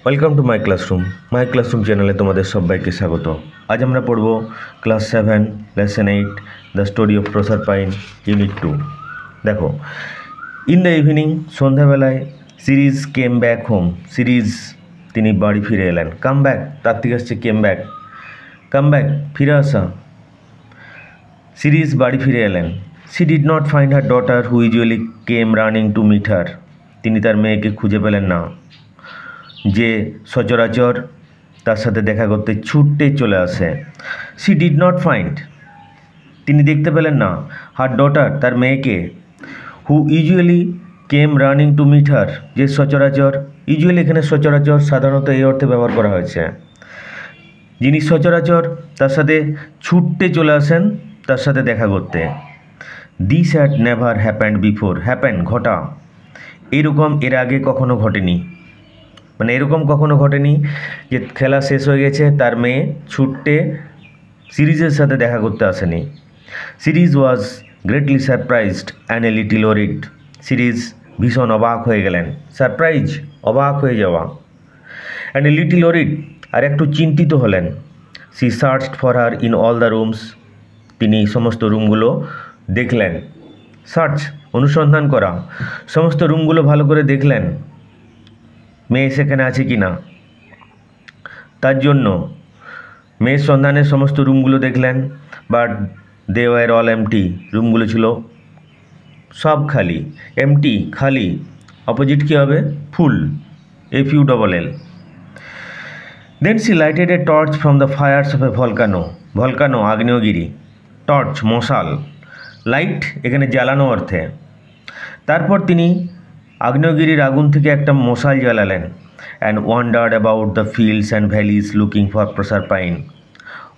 Welcome to my classroom চ্যানেলে তোমাদের সবাইকে স্বাগত। আজ আমরা পড়ব class 7 lesson 8 the story of প্রসারপাইন unit 2। দেখো, ইন দ্য ইভিনিং, সন্ধ্যাবেলায় series came back home. Series তিনি বাড়ি ফিরে এলেন। কাম ব্যাক তার থেকে আসছে কেম ব্যাক, কাম ব্যাক ফিরে আসা। সিরিজ বাড়ি ফিরে এলেন। She did not find her daughter who usually came running to meet her. তিনি তার মেয়েকে খুঁজে পেলেন না, যে সচরাচর তার সাথে দেখা করতে ছুটতে চলে আসে। সি ডিড নট ফাইন্ড, তিনি দেখতে পেলেন না, হার ডটার তার মেয়েকে, who usually came running to meet her, যে সচরাচর, ইউজুয়ালি এখানে সচরাচর সাধারণত এই অর্থে ব্যবহার করা হয়েছে, যিনি সচরাচর তার সাথে ছুটতে চলে আসেন তার সাথে দেখা করতে। This had never happened before. Happen ঘটা, এরকম এর আগে কখনো ঘটেনি, মানে এরকম কখনো ঘটেনি যে খেলা শেষ হয়ে গেছে তার মেয়ে ছুটতে সিরিজের সাথে দেখা করতে আসেনি। Ceres was greatly surprised and a little worried. Ceres ভীষণ অবাক হয়ে গেলেন। সারপ্রাইজ অবাক হয়ে যাওয়া, অ্যান্ড এ লিটিল ওরিড আর একটু চিন্তিত হলেন। She searched for her in all the rooms. তিনি সমস্ত রুমগুলো দেখলেন। সার্চ অনুসন্ধান করা, সমস্ত রুমগুলো ভালো করে দেখলেন মেয়ে সেখানে আছে কি না। তার জন্য মেয়ের সন্ধানের সমস্ত রুমগুলো দেখলেন, but they were all empty. রুমগুলো ছিল সব খালি। এমটি খালি, অপোজিট কী হবে? Full, FULL। Then she lighted a torch from the fires of a volcano. Volcano আগ্নেয়গিরি, টর্চ মশাল, লাইট এখানে জ্বালানো অর্থে। তারপর তিনি আগ্নেয়গিরির আগুন থেকে একটা মশাল জ্বালালেন। And wandered about the fields and valleys looking for Proserpine.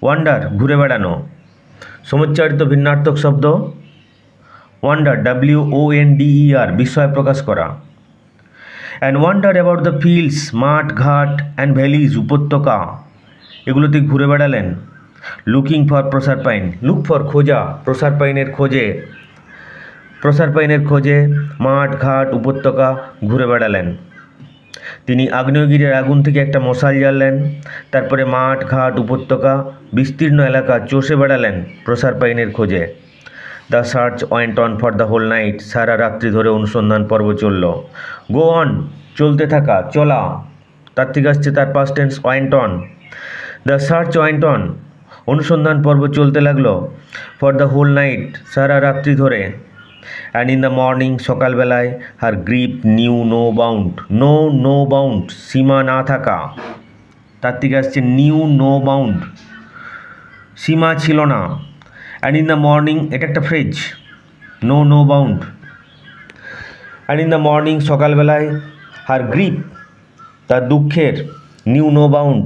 Wander ঘুরে বেড়ানো, সমুচ্চারিত ভিন্নার্থক শব্দ। ওয়ান্ডার WONDER বিস্ময় প্রকাশ করা। And wander about the fields মাঠ ঘাট অ্যান্ড ভ্যালিজ উপত্যকা, এগুলোতে ঘুরে বেড়ালেন। Looking for Proserpine, look for খোঁজা, প্রসারপাইনের খোঁজে, প্রসারপাইনের খোঁজে মাঠ ঘাট উপত্যকা ঘুরে বেড়ালেন। তিনি আগ্নেয়গিরির আগুন থেকে একটা মশাল জ্বাললেন, তারপরে মাঠ ঘাট উপত্যকা বিস্তীর্ণ এলাকা চষে বেড়ালেন প্রসারপাইনের খোঁজে। The search went on for the whole night. সারা রাত্রি ধরে অনুসন্ধান পর্ব চলল। গো অন চলতে থাকা, চলা, তার থেকে আসছে তার past tense went on. The search went on, অনুসন্ধান পর্ব চলতে লাগলো। ফর দ্য হোল নাইট, সারা রাত্রি ধরে। অ্যান্ড ইন দ্য মর্নিং, সকালবেলায়, her grief knew no bound. No bound সীমা না থাকা, তার থেকে আসছে নিউ নো বাউন্ড, সীমা ছিল না। অ্যান্ড ইন দ্য মর্নিং, এটা একটা phrase, no bound. And in the morning, সকালবেলায়, হার গ্রিপ তার দুঃখের, নিউ নো বাউন্ড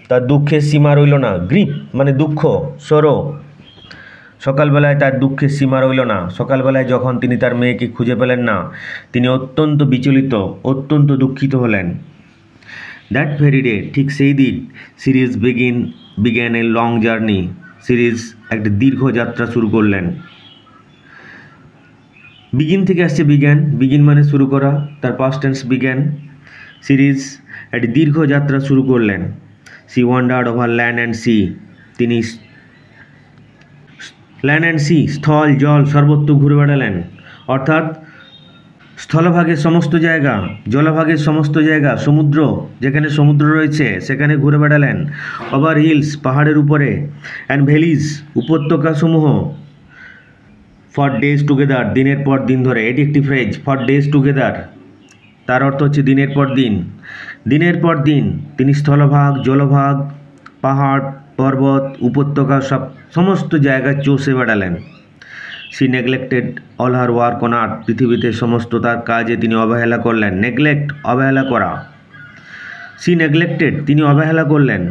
তার দুঃখের সীমা রইল না। গ্রিপ মানে দুঃখ, সরো। সকালবেলায় তার দুঃখের সীমা রইল না। সকালবেলায় যখন তিনি তার মেয়েকে খুঁজে পেলেন না, তিনি অত্যন্ত বিচলিত, অত্যন্ত দুঃখিত হলেন। দ্যাট ভেরি ডে, ঠিক সেই দিন, series began a long journey. Series একটা দীর্ঘ যাত্রা শুরু করলেন। বিগিন থেকে আসছে বিজ্ঞান, বিগিন মানে শুরু করা, তার পাস্ট টেন্স বিজ্ঞান। সিরিজ একটি দীর্ঘ যাত্রা শুরু করলেন। She wandered over land and sea, তিনি ল্যান্ড অ্যান্ড সি স্থল জল সর্বত্র ঘুরে বেড়ালেন। অর্থাৎ স্থলভাগের সমস্ত জায়গা, জলভাগের সমস্ত জায়গা, সমুদ্র যেখানে সমুদ্র রয়েছে সেখানে ঘুরে বেড়ালেন। ওভার হিলস পাহাড়ের উপরে, অ্যান্ড ভ্যালিজ উপত্যকাসমূহ। ফর ডেজ টুগেদার দিনের পর দিন ধরে, এটি একটি ফ্রেজ। ফর ডেজ টুগেদার তার অর্থ হচ্ছে দিনের পর দিন। দিনের পর দিন তিনি স্থলভাগ, জলভাগ, পাহাড় পর্বত উপত্যকা সমস্ত জায়গা চষে বেড়ালেন। She neglected all her work on earth, পৃথিবীতে সমস্ত তার কাজে তিনি অবহেলা করলেন। নেগলেক্ট অবহেলা করা। সি নেগলেক্টেড তিনি অবহেলা করলেন।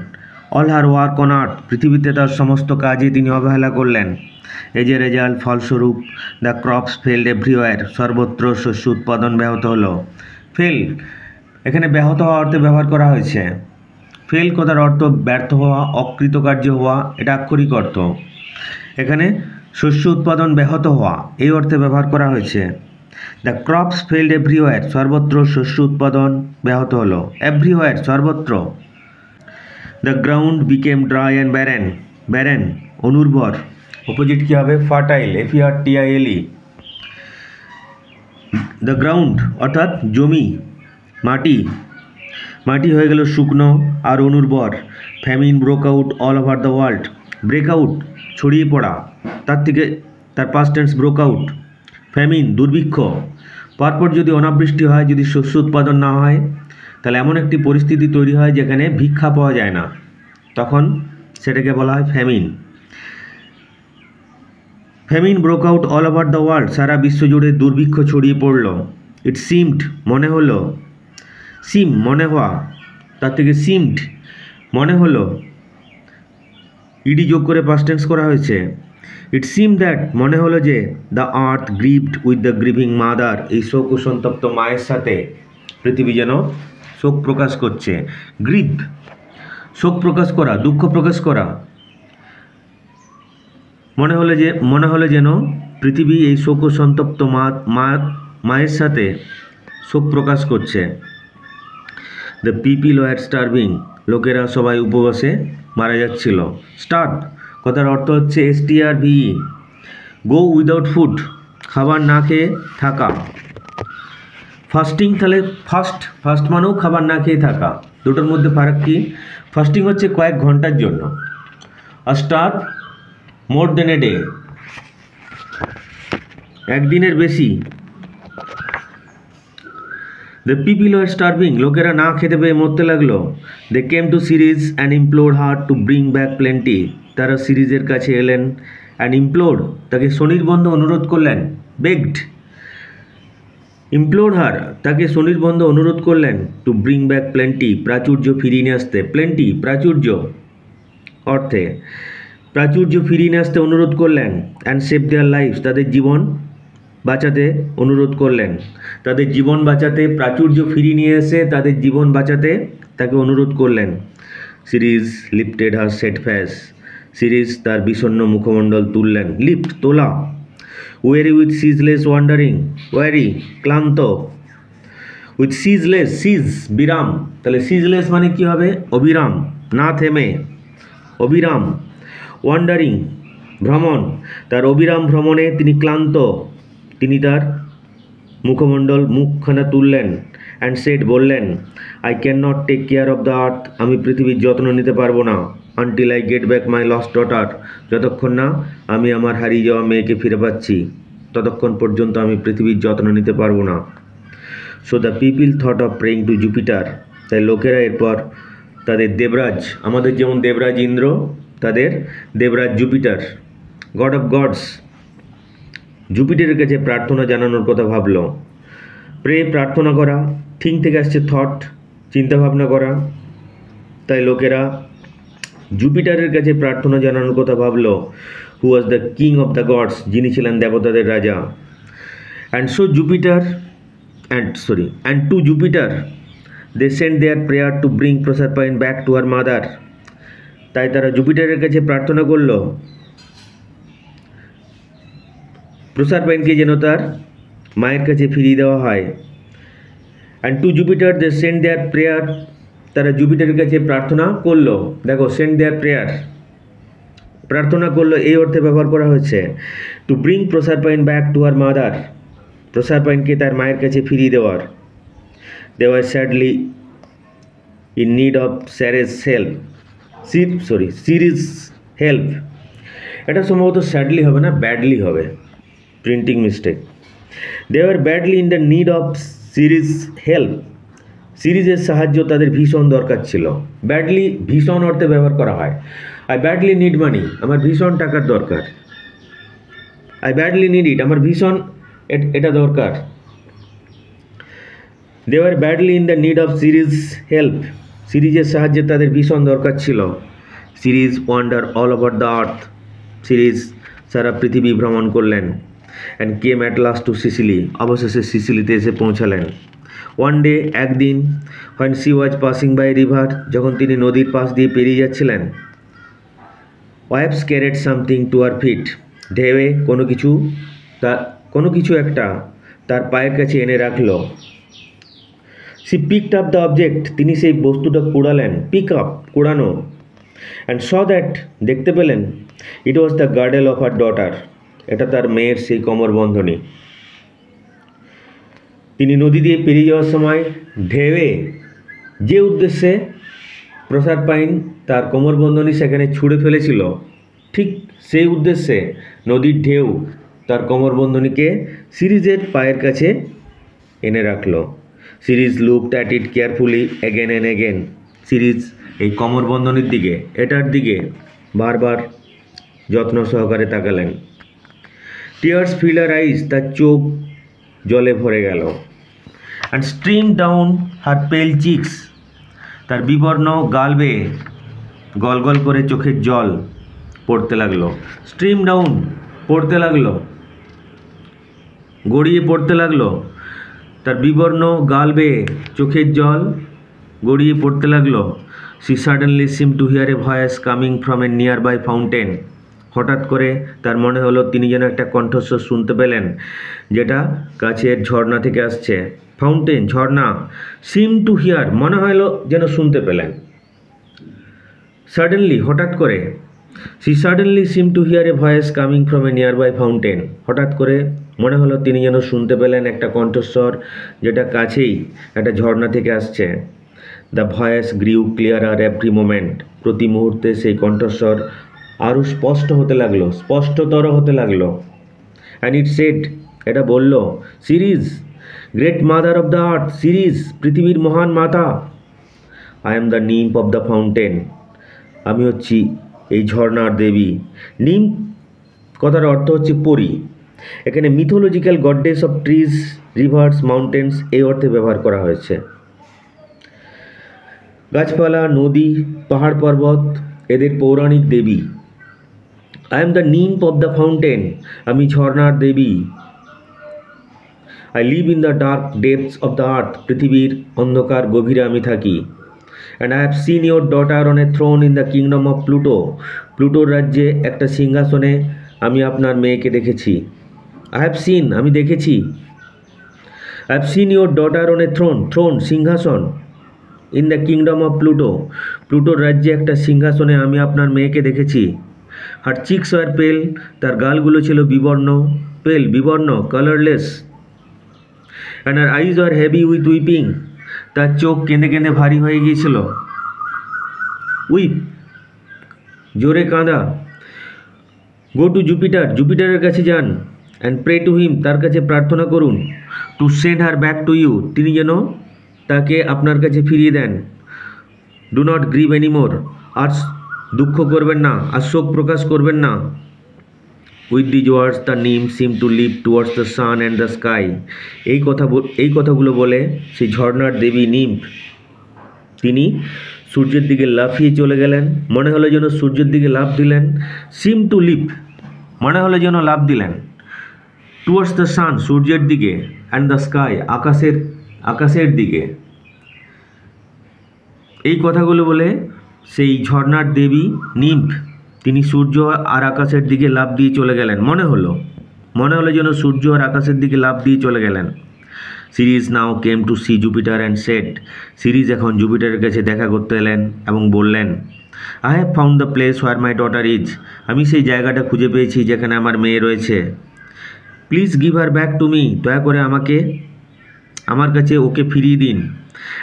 All her work on earth, পৃথিবীতে তার সমস্ত কাজে তিনি অবহেলা করলেন। এজ এ রেজাল্ট, ফলস্বরূপ, দ্য ক্রপস ফেল্ড এভরিওয়্যার, সর্বত্র শস্য উৎপাদন ব্যাহত হলো। ফেল এখানে ব্যাহত হওয়া অর্থে ব্যবহার করা হয়েছে। ফেল কথার অর্থ ব্যর্থ হওয়া, অকৃতকার্য হওয়া, এটা আক্ষরিক অর্থ। এখানে শস্য উৎপাদন ব্যাহত হওয়া এই অর্থে ব্যবহার করা হয়েছে। দ্য ক্রপস ফেল্ড এভরিওয়ার, সর্বত্র শস্য উৎপাদন ব্যাহত হলো। এভরিওয়ার, সর্বত্র। The ground became dry and barren, barren অনুর্বর। অপোজিট কী হবে? Fertile, FERTILE। দ্য গ্রাউন্ড অর্থাৎ জমি, মাটি, মাটি হয়ে গেল শুকনো আর অনুর্বর। Famine broke out all over the world, breakout ছড়িয়ে পড়া, তার past tense broke out. Famine দুর্ভিক্ষ। পরপর যদি অনাবৃষ্টি হয়, যদি শস্য উৎপাদন না হয়, তাহলে এমন একটি পরিস্থিতি তৈরি হয় যেখানে ভিক্ষা পাওয়া যায় না, তখন সেটাকে বলা হয় famine. Famine broke out all over the world, সারা বিশ্ব জুড়ে দুর্ভিক্ষ ছড়িয়ে পড়ল। ইট সিমড, মনে হলো। সিম মনে হওয়া, তার থেকে সিমড মনে হলো, ইডি যোগ করে পাস্ট টেন্স করা হয়েছে। ইট সিম দ্যাট, মনে হলো যে, the earth grieved with the grieving mother, এই শোক ও সন্তপ্ত মায়ের সাথে পৃথিবী যেন শোক প্রকাশ করছে। গ্রিভ, শোক প্রকাশ করা, দুঃখ প্রকাশ করা। মনে হলো যেন পৃথিবী এই শোক ও সন্তপ্ত মায়ের সাথে শোক প্রকাশ করছে। দ্য পিপিল ওয়ার স্টার্ভিং, লোকেরা সবাই উপবাসে মারা যাচ্ছিল। স্টার্ভ কথার অর্থ হচ্ছে STRVE, গো উইদাউট ফুড, খাবার না খেয়ে থাকা। ফাস্টিং, তাহলে ফাস্ট মানেও খাবার না খেয়ে থাকা, দুটোর মধ্যে ফারাক কি? ফাস্টিং হচ্ছে কয়েক ঘন্টার জন্য, আর starve more then a day, একদিনের বেশি। দ্য পিপিল ওয়ার স্টার্ভিং, লোকেরা না খেতে পেয়ে মরতে লাগলো। They came to Ceres and implored her to bring back plenty, তারা সিরিজের কাছে এলেন। অ্যান্ড ইমপ্লোর্ড, তাকে স্বনির্বন্ধ অনুরোধ করলেন। বেগড, ইমপ্লোর্ড হার, তাকে স্বনির্বন্ধ অনুরোধ করলেন। টু ব্রিং ব্যাক প্লেন্টি, প্রাচুর্য ফিরিয়ে নিয়ে আসতে। প্লেন্টি প্রাচুর্য অর্থে, প্রাচুর্য ফিরিয়ে নিয়ে আসতে অনুরোধ করলেন। অ্যান্ড সেভ দেয়ার লাইফ, তাদের জীবন বাঁচাতে অনুরোধ করলেন। তাদের জীবন বাঁচাতে, প্রাচুর্য ফিরিয়ে নিয়ে এসে তাদের জীবন বাঁচাতে তাকে অনুরোধ করলেন। সিরিজ লিফটেড হার সেট ফেস, সিরিজ তার বিষণ্ণ মুখমণ্ডল তুললেন। লিফট তোলা। ওয়ারি উইথ সিজলেস ওয়ান্ডারিং, ওয়ারি ক্লান্ত। উইথ সিজলেস, সিজ বিরাম, তাহলে সিজলেস মানে কি হবে? অবিরাম, না থেমে, অবিরাম। ওয়ান্ডারিং ভ্রমণ, তার অবিরাম ভ্রমণে তিনি ক্লান্ত, তিনি তার মুখখানা তুললেন। অ্যান্ড সেড, বললেন, I can not take care of the earth, আমি পৃথিবীর যত্ন নিতে পারবো না। Until I get back my lost daughter, যতক্ষণ না আমি আমার হারিয়ে যাওয়া মেয়েকে ফিরে পাচ্ছি, ততক্ষণ পর্যন্ত আমি পৃথিবীর যত্ন নিতে পারবো না। So the people thought of praying to Jupiter, তাই লোকেরা এরপর তাদের দেবরাজ, আমাদের যেমন দেবরাজ ইন্দ্র, তাদের Devraj Jupiter, god of gods, জুপিটারের কাছে প্রার্থনা জানানোর কথা ভাবল। প্রে প্রার্থনা করা, থিঙ্ক থেকে আসছে থট, চিন্তাভাবনা করা, তাই লোকেরা জুপিটারের কাছে প্রার্থনা জানানোর কথা ভাবল। Who was the king of the gods, যিনি ছিলেন দেবতাদের রাজা। And to Jupiter they send their prayer to bring Proserpine back to her mother, তাই তারা জুপিটারের কাছে প্রার্থনা করল প্রসারপাইনকে যেন তার মায়ের কাছে ফিরিয়ে দেওয়া হয়। And to Jupiter they send their prayer, তারা জুপিটারের কাছে প্রার্থনা করলো। দেখো, সেন্ড দেয়ার প্রেয়ার, প্রার্থনা করলো এই অর্থে ব্যবহার করা হয়েছে। To bring Proserpine back to her mother, প্রসারপাইনকে তার মায়ের কাছে ফিরিয়ে দেওয়ার। They were sadly in need of Ceres help, এটা সম্ভবত স্যাডলি হবে না, ব্যাডলি হবে, printing mistake. They were badly in the need of Ceres help, সিরিজের সাহায্য তাদের ভীষণ দরকার ছিল। ব্যাডলি ভীষণ অর্থে ব্যবহার করা হয়। আই ব্যাডলি নিড মানি, আমার ভীষণ টাকার দরকার। আই ব্যাডলি নিড ইট, আমার ভীষণ এটা দরকার। They were badly in the need of Ceres help, সিরিজের সাহায্যে তাদের ভীষণ দরকার ছিল। Ceres wander all over the earth, Ceres সারা পৃথিবী ভ্রমণ করলেন। And came at last to Sicily, অবশেষে সিসিলিতে এসে পৌঁছালেন। ওয়ান ডে, একদিন, when she was passing by river, যখন তিনি নদীর পাশ দিয়ে পেরিয়ে যাচ্ছিলেন। Waves carried something to her feet, ঢেউয়ে কোনো কিছু একটা তার পায়ের কাছে এনে রাখল। She picked up the object, তিনি সেই বস্তুটা কুড়ালেন, পিক আপ কুড়ানো, অ্যান্ড স দ্যাট, দেখতে পেলেন, it was the girdle of her daughter, এটা তার মেয়ের সেই কোমরবন্ধনী। তিনি নদী দিয়ে পেরিয়ে যাওয়ার সময় ঢেউয়ে যে উদ্দেশ্যে প্রসারপাইন তার কোমরবন্ধনী সেখানে ছুঁড়ে ফেলেছিল, ঠিক সেই উদ্দেশ্যে নদীর ঢেউ তার কোমরবন্ধনীকে সিরিজের পায়ের কাছে এনে রাখল। Series looked at it carefully again and again, series এই কোমরবন্ধনীর দিকে, এটার দিকে বারবার যত্ন সহকারে তাকালেন। টিয়ার্স ফিল্ড হার আইজ, তার চোখ জলে ভরে গেল। অ্যান্ড স্ট্রিম ডাউন হার পেল চিক্স, তার বিবর্ণ গাল বেয়ে গল গল করে চোখের জল পড়তে লাগলো। স্ট্রিম ডাউন, পড়তে লাগলো, গড়িয়ে পড়তে লাগলো, তার বিবর্ণ গাল বেয়ে চোখের জল গড়িয়ে পড়তে লাগলো। She suddenly seem to hear a voice coming from a nearby fountain, হঠাৎ করে তার মনে হলো তিনি যেন একটা কণ্ঠস্বর শুনতে পেলেন যেটা কাছের ঝর্ণা থেকে আসছে। ফাউন্টেন, ঝর্ণা। সিম টু হিয়ার, মনে হলো যেন শুনতে পেলেন। সাডেনলি, হঠাৎ করে। She suddenly seem to hear a voice coming from a nearby fountain, হঠাৎ করে মনে হলো তিনি যেন শুনতে পেলেন একটা কণ্ঠস্বর যেটা কাছেই একটা ঝর্ণা থেকে আসছে। দ্য ভয়েস গ্রিউ ক্লিয়ারার এভরি মোমেন্ট, প্রতি মুহূর্তে সেই কণ্ঠস্বর আরও স্পষ্ট হতে লাগলো, স্পষ্টতর হতে লাগলো। অ্যান্ড ইট সেড, এটা বলল, series great mother of the earth, series পৃথিবীর মহান মাতা। I am the nymph of the fountain, আমি হচ্ছি এই ঝর্ণার দেবী। নিম্ফ কথার অর্থ হচ্ছে পরী। এখানে mythological goddess of trees, rivers, mountains এই অর্থে ব্যবহার করা হয়েছে। গাছপালা, নদী, পাহাড় পর্বত এদের পৌরাণিক দেবী। I am the nymph of the fountain, আমি ঝর্ণার দেবী। I live in the dark depths of the earth, পৃথিবীর অন্ধকার গভীরে আমি থাকি। And I have seen your daughter on a throne in the kingdom of Pluto, প্লুটোর রাজ্যে একটা সিংহাসনে আমি আপনার মেয়েকে দেখেছি। আই হ্যাভ সিন, আমি দেখেছি। I have seen your daughter on a throne, throne সিংহাসন, in the kingdom of Pluto, প্লুটোর রাজ্যে একটা সিংহাসনে আমি আপনার মেয়েকে দেখেছি। হার চিক্স ওয়ার পেল, তার গালগুলো ছিল বিবর্ণ, পেল বিবর্ণ, colourless. And her eyes were heavy with weeping, তার চোখ কেঁদে কেঁদে ভারী হয়ে গিয়েছিল। উইপ, জোরে কাঁদা। গো টু জুপিটার, জুপিটারের কাছে যান। অ্যান্ড প্রে টু হিম, তার কাছে প্রার্থনা করুন। To send her back to you, তিনি যেন তাকে আপনার কাছে ফিরিয়ে দেন। ডু নট গ্রিভ এনিমোর, আর দুঃখ করবেন না, আর শোক প্রকাশ করবেন না। With these words the nymph seem to leave towards the sun and the sky, এই কথাগুলো বলে সেই ঝর্ণার দেবী নিম্ফ তিনি সূর্যের দিকে লাফিয়ে চলে গেলেন। মনে হলো যেন সূর্যের দিকে লাফ দিলেন। সিম টু লিভ, মনে হলো যেন লাফ দিলেন। টুয়ার্ডস দ্য সান, সূর্যের দিকে, অ্যান্ড দ্য স্কাই, আকাশের দিকে। এই কথাগুলো বলে সেই ঝর্ণার দেবী নিম্ফ তিনি সূর্য আর আকাশের দিকে লাফ দিয়ে চলে গেলেন। মনে হলো যেন সূর্য আর আকাশের দিকে লাফ দিয়ে চলে গেলেন। Ceres now came to see Jupiter and said, সিরিজ এখন জুপিটারের কাছে দেখা করতে এলেন এবং বললেন, I have found the place where my daughter is, আমি সেই জায়গাটা খুঁজে পেয়েছি যেখানে আমার মেয়ে রয়েছে। Please give her back to me, দয়া করে আমার কাছে ওকে ফিরিয়ে দিন।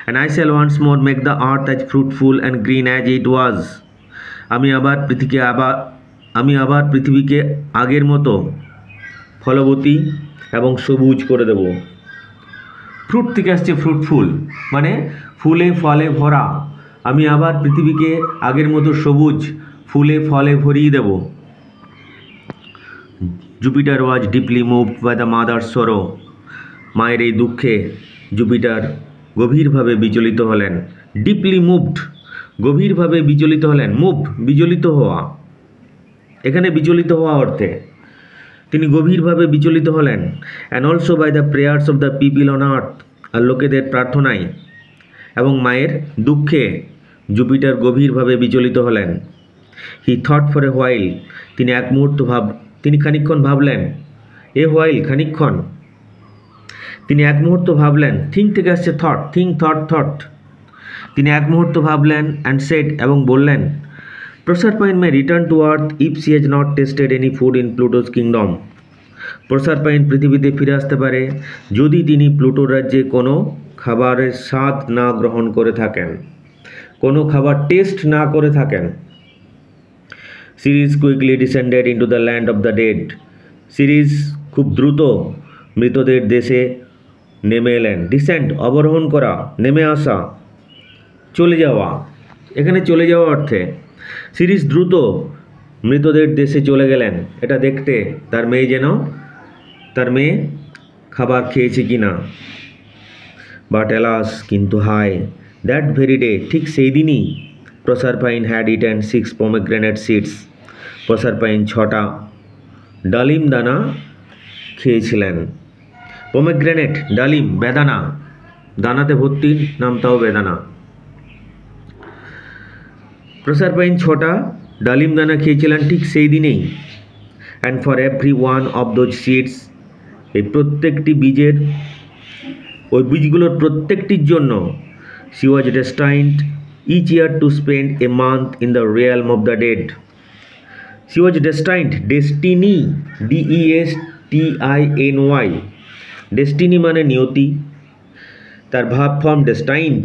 And I shall once more make the earth as fruitful and green as it was, আমি আবার পৃথিবীকে আগের মতো ফলবতী এবং সবুজ করে দেব। ফ্রুট থেকে আসছে ফ্রুটফুল, মানে ফুলে ফলে ভরা। আমি আবার পৃথিবীকে আগের মতো সবুজ ফুলে ফলে ভরিয়ে দেব। Jupiter was deeply moved by the mother's sorrow, মায়ের এই দুঃখে জুপিটার গভীরভাবে বিচলিত হলেন। ডিপলি মুভড, গভীরভাবে বিচলিত হলেন। মুভ, বিচলিত হওয়া, এখানে বিচলিত হওয়া অর্থে তিনি গভীরভাবে বিচলিত হলেন। And also by the prayers of the people on earth, আর লোকেদের প্রার্থনায় এবং মায়ের দুঃখে জুপিটার গভীরভাবে বিচলিত হলেন। He thought for a while, তিনি খানিকক্ষণ ভাবলেন। এ হোয়াইল, খানিকক্ষণ। তিনি এক মুহূর্ত ভাবলেন, থিঙ্ক থেকে আসছে থট, থিঙ্ক থট। তিনি এক মুহূর্ত ভাবলেন অ্যান্ড সেড, এবং বললেন, Proserpine may return to earth if she has not tasted any food in Pluto's kingdom. Proserpine পৃথিবীতে ফিরে আসতে পারে যদি তিনি প্লুটোর রাজ্যে কোনো খাবারের স্বাদ না গ্রহণ করে থাকেন, কোনো খাবার টেস্ট না করে থাকেন। Series quickly descended into the land of the dead. Series খুব দ্রুত মৃতদের দেশে নেমে এলেন। ডিসেন্ড অবরোহণ করা, নেমে আসা, চলে যাওয়া। এখানে চলে যাওয়া অর্থে সিরিজ দ্রুত মৃতদের দেশে চলে গেলেন এটা দেখতে তার মেয়ে খাবার খেয়েছে কি না। বাট এলাস, কিন্তু হাই, দ্যাট ভেরি ডে, ঠিক সেই দিনই Proserpine had eaten 6 pomegranate seeds। Proserpine 6টা ডালিম দানা খেয়েছিলেন। পোমেগ্রেনেট, ডালিম, বেদানা, দানাতে ভর্তি, নামটাও বেদানা। প্রসারপাইন 6টা ডালিম দানা খেয়েছিলেন ঠিক সেই দিনেই। And for every one of those seeds, এই প্রত্যেকটি বীজের, ওই বীজগুলোর প্রত্যেকটির জন্য she was destined each year to spend a month in the realm of the dead. She was destined, destiny, D-E-S-T-I-N-Y, destiny মানে নিয়তি, তার ভাব ফর্ম destined,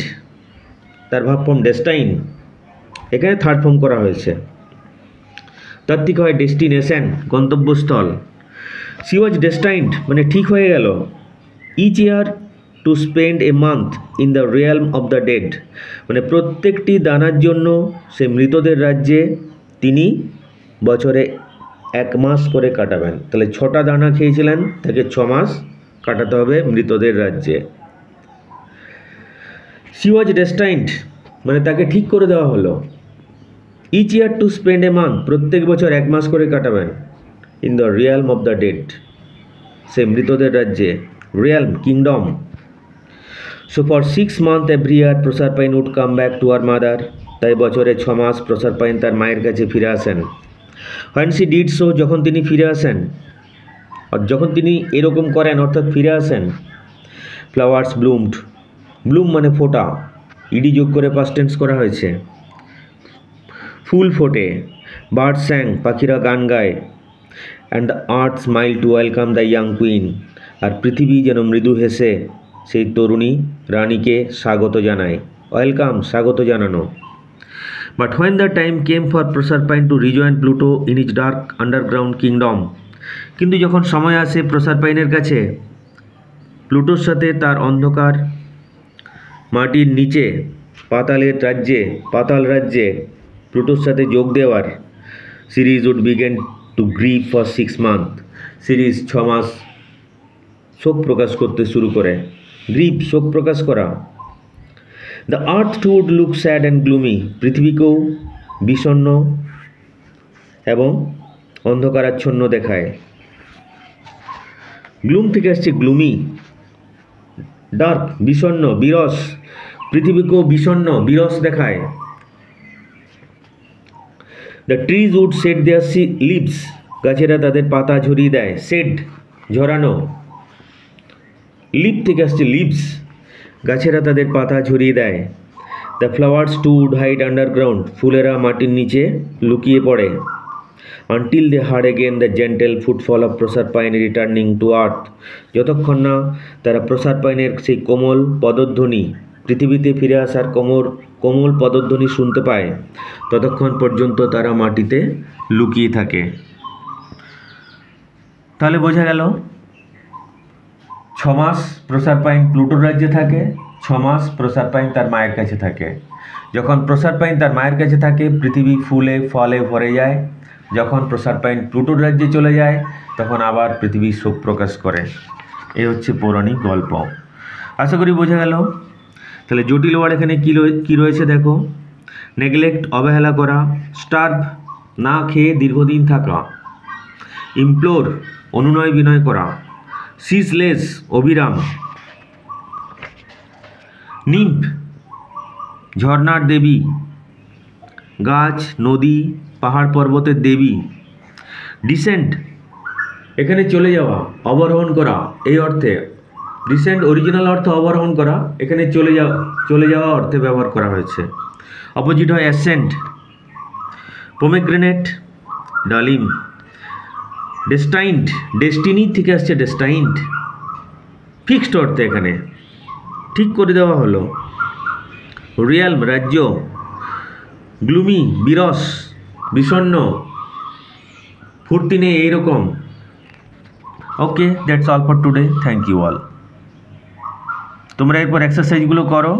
এখানে থার্ড ফর্ম করা হয়েছে। তাত্ত্বিক হয় ডেস্টিনেশন, গন্তব্যস্থল। she was destined মানে ঠিক হয়ে গেল, each year to spend a month in the realm of the dead, মানে প্রত্যেকটি দানার জন্য সে মৃতদের রাজ্যে তিনি বছরে 1 মাস করে কাটাবেন। তাহলে 6টা দানা খেয়েছিলেন, তাকে 6 মাস কাটাতে হবে মৃতদের রাজ্যে। she was destined মানে তাকে ঠিক করে দেওয়া হলো, each year to spend a month, প্রত্যেক বছর 1 মাস করে কাটাবেন, in the realm of the dead, সে মৃতদের রাজ্যে, realm, kingdom. So for 6 months every year প্রসারপাইন would come back to her mother, তাই বছরে 6 মাস প্রসারপাইন তার মায়ের কাছে ফিরে আসেন। when she did so, যখন তিনি ফিরে আসেন, আর যখন তিনি এরকম করেন অর্থাৎ ফিরে আসেন, flowers bloomed, bloom মানে ফোটা, ইডি যোগ করে past tense করা হয়েছে, ফুল ফোটে, birds sang, পাখিরা গান গায়, and the earth smiled to welcome the young queen, আর পৃথিবী যেন মৃদু হেসে সেই তরুণী রানীকে স্বাগত জানায়। ওয়েলকাম, স্বাগত জানানো। But when the time came for Proserpine to rejoin Pluto in its dark underground kingdom, কিন্তু যখন সময় আসে প্রসারপাইনের কাছে প্লুটোর সাথে তার অন্ধকার মাটির নিচে পাতাল রাজ্যে প্লুটোর সাথে যোগ দেওয়ার, Ceres would begin to grieve for 6 months, Ceres 6 মাস শোক প্রকাশ করতে শুরু করে। গ্রিভ, শোক প্রকাশ করা। The earth too would look sad and gloomy, পৃথিবীকেও বিষণ্ণ এবং অন্ধকারাচ্ছন্ন দেখায়। গ্লুম থেকে আসছে গ্লুমি, ডার্ক, বিষণ্ণ, বিরস, পৃথিবীকেও বিষণ্ণ বিরস দেখায়। The trees would shed their leaves, গাছেরা তাদের পাতা ঝরিয়ে দেয়। শেড, ঝরানো। লিপ থেকে আসছে লিভস, গাছেরা তাদের পাতা ঝরিয়ে দেয়। The flowers too would hide underground, ফুলেরা মাটির নিচে লুকিয়ে পড়ে। Until they heard again the gentle footfall of Proserpine returning to earth, যতক্ষণ না তারা প্রসারপাইনের সেই কোমল পদধ্বনি, পৃথিবীতে ফিরে আসার কোমল পদধ্বনি শুনতে পায়, ততক্ষণ পর্যন্ত তারা মাটিতে লুকিয়ে থাকে। তাহলে বোঝা গেল 6 মাস প্রসারপাইন প্লুটোর রাজ্যে থাকে, 6 মাস প্রসারপাইন তার মায়ের কাছে থাকে। যখন প্রসারপাইন তার মায়ের কাছে থাকে পৃথিবী ফুলে ফলে ভরে যায়। যখন প্রসারপাইন প্লুটোর রাজ্যে চলে যায় তখন আবার পৃথিবী শোক প্রকাশ করে। এই হচ্ছে পৌরাণিক গল্প। আশা করি বোঝা গেল। তাহলে জটিল ওয়ার্ড এখানে কী রয়েছে দেখো। নেগলেক্ট, অবহেলা করা। স্টার্ভ, না খেয়ে দীর্ঘদিন থাকা। ইমপ্লোর, অনুনয় বিনয় করা। সিজলেস, অবিরাম। নিম্ফ, ঝর্ণার দেবী। গাছ, নদী, পাহাড় পর্বতের দেবী। ডিসেন্ট, এখানে চলে যাওয়া, অবরোহণ করা এই অর্থে। রিসেন্ট অরিজিনাল অর্থ অবরোহণ করা, এখানে চলে যাওয়া অর্থে ব্যবহার করা হয়েছে। অপোজিট হয় অ্যাসেন্ট। পোমেগ্রেনেট ডালিম। ডেস্টাইন্ড ডেস্টিনি থেকে আসছে ডেস্টাইন্ড, ফিক্সড অর্থে এখানে ঠিক করে দেওয়া হলো। রিয়ালম রাজ্য। গ্লুমি বিরস বিষণ্ণ, ফুর্তি নেই এইরকম। Okay, that's all for today. Thank you all. তোমরা এরপর এক্সারসাইজগুলো করো।